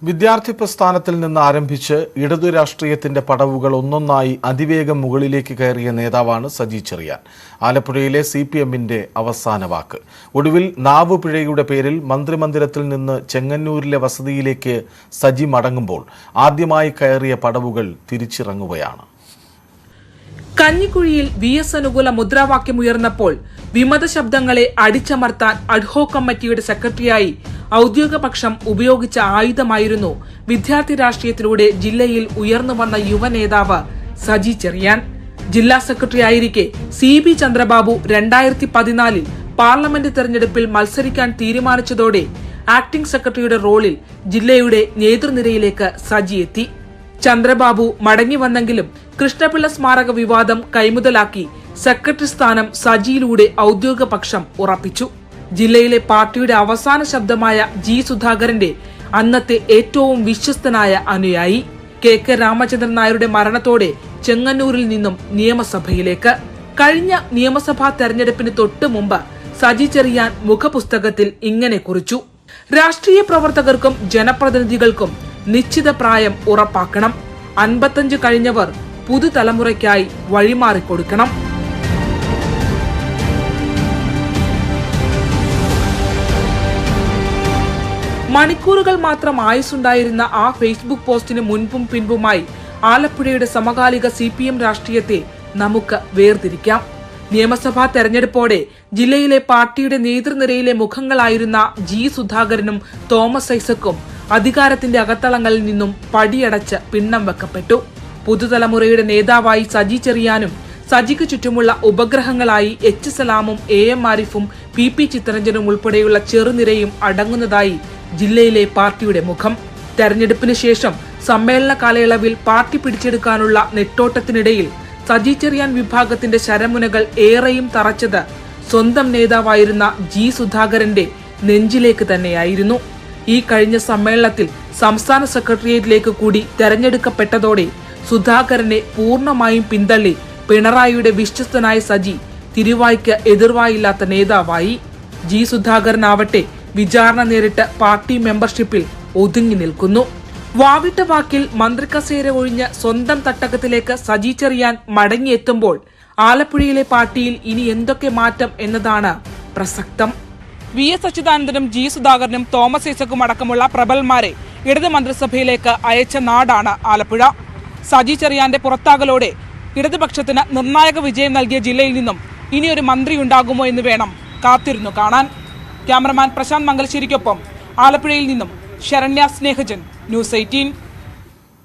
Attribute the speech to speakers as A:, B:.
A: വിദ്യാർത്ഥി പ്രസ്ഥാനത്തിൽ നിന്ന് ആരംഭിച്ച് ഇടതു രാഷ്ട്രീയത്തിന്റെ പടവുകൾ ഒന്നൊന്നായി അതിവേഗം മുകളിലേക്ക് കയറിയ നേതാവാണ് സജി ചെറിയാൻ. ആലപ്പുഴയിലെ CPMന്റെ അവസാന വാക്ക്. ഒടുവിൽ നാവുപിഴയുടെ പേരിൽ മന്ത്രിമന്ദിരത്തിൽ നിന്ന് ചെങ്ങന്നൂരിലെ വസതിയിലേക്ക് സജി മടങ്ങുമ്പോൾ ആദ്യമായി കയറിയ പടവുകൾ തിരിച്ചിറങ്ങുകയാണ്.
B: കഞ്ഞിക്കുഴിയിൽ VS അനുകൂല മുദ്രാവാക്യമുയർന്നപ്പോൾ വിമത ശബ്ദങ്ങളെ അടിച്ചമർത്താൻ അഡ്ഹോക് കമ്മിറ്റിയുടെ സെക്രട്ടറിയായി ഔദ്യോഗികപക്ഷം ഉപയോഗിച്ച ആയുധമായിരുന്നു വിദ്യാർത്ഥി രാഷ്ട്രീയത്തിലൂടെ ജില്ലയിൽ ഉയർന്നു വന്ന യുവനേതാവ് സജി ചെറിയാൻ. ജില്ലാ സെക്രട്ടറി ആയിരിക്കെ CB ചന്ദ്രബാബു 2014 പാർലമെന്റ് തെരഞ്ഞെടുപ്പിൽ മത്സരിക്കാൻ തീരുമാനിച്ചതോടെ ആക്ടിംഗ് സെക്രട്ടറിയുടെ റോളിൽ ജില്ലയുടെ നേതൃനിരയിലേക്ക് സജി എത്തി. ചന്ദ്രബാബു മടങ്ങി വന്നെങ്കിലും കൃഷ്ണപിള്ള സ്മാരക വിവാദം കൈമുതലാക്കി സെക്രട്ടറി സ്ഥാനം സജിയിലൂടെ ഔദ്യോഗികപക്ഷം ഉറപ്പിച്ചു. ജില്ലയിലെ പാർട്ടിയുടെ അവസാന ശബ്ദമായ G സുധാകരന്റെ അന്നത്തെ ഏറ്റവും വിശ്വസ്തനായ അനുയായി. KK രാമചന്ദ്രൻ നായരുടെ മരണത്തോടെ ചെങ്ങന്നൂരിൽ നിന്നും നിയമസഭയിലേക്ക്. കഴിഞ്ഞ നിയമസഭാ തെരഞ്ഞെടുപ്പിന് തൊട്ടു മുമ്പ് സജി ചെറിയാൻ മുഖപുസ്തകത്തിൽ ഇങ്ങനെ കുറിച്ചു: രാഷ്ട്രീയ പ്രവർത്തകർക്കും ജനപ്രതിനിധികൾക്കും നിശ്ചിത പ്രായം ഉറപ്പാക്കണം. 55 കഴിഞ്ഞവർ പുതുതലമുറയ്ക്കായി വഴിമാറിക്കൊടുക്കണം. മണിക്കൂറുകൾ മാത്രം ആയുസ്സുണ്ടായിരുന്ന ആ ഫേസ്ബുക്ക് പോസ്റ്റിന് മുൻപും പിൻപുമായി ആലപ്പുഴയുടെ സമകാലിക CPM രാഷ്ട്രീയത്തെ നമുക്ക് വേർതിരിക്കാം. നിയമസഭാ തെരഞ്ഞെടുപ്പോടെ ജില്ലയിലെ പാർട്ടിയുടെ നേതൃനിരയിലെ മുഖങ്ങളായിരുന്ന G സുധാകരനും തോമസ് ഐസക്കും അധികാരത്തിന്റെ അകത്തളങ്ങളിൽ നിന്നും പടിയടച്ച് പിണ്ണം വെക്കപ്പെട്ടു. പുതുതലമുറയുടെ നേതാവായി സജി ചെറിയാനും സജിക്ക് ചുറ്റുമുള്ള ഉപഗ്രഹങ്ങളായി H സലാമും AM ആരിഫും PP ചിത്തരഞ്ജനും ഉൾപ്പെടെയുള്ള ചെറുനിരയും അടങ്ങുന്നതായി ജില്ലയിലെ പാർട്ടിയുടെ മുഖം. തെരഞ്ഞെടുപ്പിന് ശേഷം സമ്മേളന കാലയളവിൽ പാർട്ടി പിടിച്ചെടുക്കാനുള്ള നെട്ടോട്ടത്തിനിടയിൽ സജി ചെറിയാൻ വിഭാഗത്തിന്റെ ശരമുനകൾ ഏറെയും തറച്ചത് സ്വന്തം നേതാവായിരുന്ന G സുധാകരന്റെ നെഞ്ചിലേക്ക് തന്നെയായിരുന്നു. ഈ കഴിഞ്ഞ സമ്മേളനത്തിൽ സംസ്ഥാന സെക്രട്ടേറിയറ്റിലേക്ക് കൂടി തെരഞ്ഞെടുക്കപ്പെട്ടതോടെ സുധാകരനെ പൂർണ്ണമായും പിന്തള്ളി പിണറായിയുടെ വിശ്വസ്തനായ സജി തിരുവായ്ക്ക് എതിർവായില്ലാത്ത നേതാവായി. G സുധാകരനാവട്ടെ വിചാരണ നേരിട്ട് പാർട്ടി മെമ്പർഷിപ്പിൽ ഒതുങ്ങി നിൽക്കുന്നു. വാവിട്ട വാക്കിൽ മന്ത്രിക്കസേര ഒഴിഞ്ഞ് സ്വന്തം തട്ടകത്തിലേക്ക് സജി ചെറിയാൻ മടങ്ങിയെത്തുമ്പോൾ ആലപ്പുഴയിലെ പാർട്ടിയിൽ ഇനി എന്തൊക്കെ മാറ്റം എന്നതാണ് പ്രസക്തം. VS അച്യുതാനന്ദനും G സുധാകരനും തോമസ് ഐസക്കും അടക്കമുള്ള പ്രബലന്മാരെ ഇടത് മന്ത്രിസഭയിലേക്ക് അയച്ച നാടാണ് ആലപ്പുഴ. സജി ചെറിയാന്റെ പുറത്താകലോടെ ഇടതുപക്ഷത്തിന് നിർണായക വിജയം നൽകിയ ജില്ലയിൽ നിന്നും ഇനിയൊരു മന്ത്രി ഉണ്ടാകുമോ എന്ന് വേണം കാത്തിരുന്നു കാണാൻ. ക്യാമറമാൻ പ്രശാന്ത് മംഗലശ്ശേരിക്കൊപ്പം ആലപ്പുഴയിൽ നിന്നും ശരണ്യ സ്നേഹജൻ, News 18.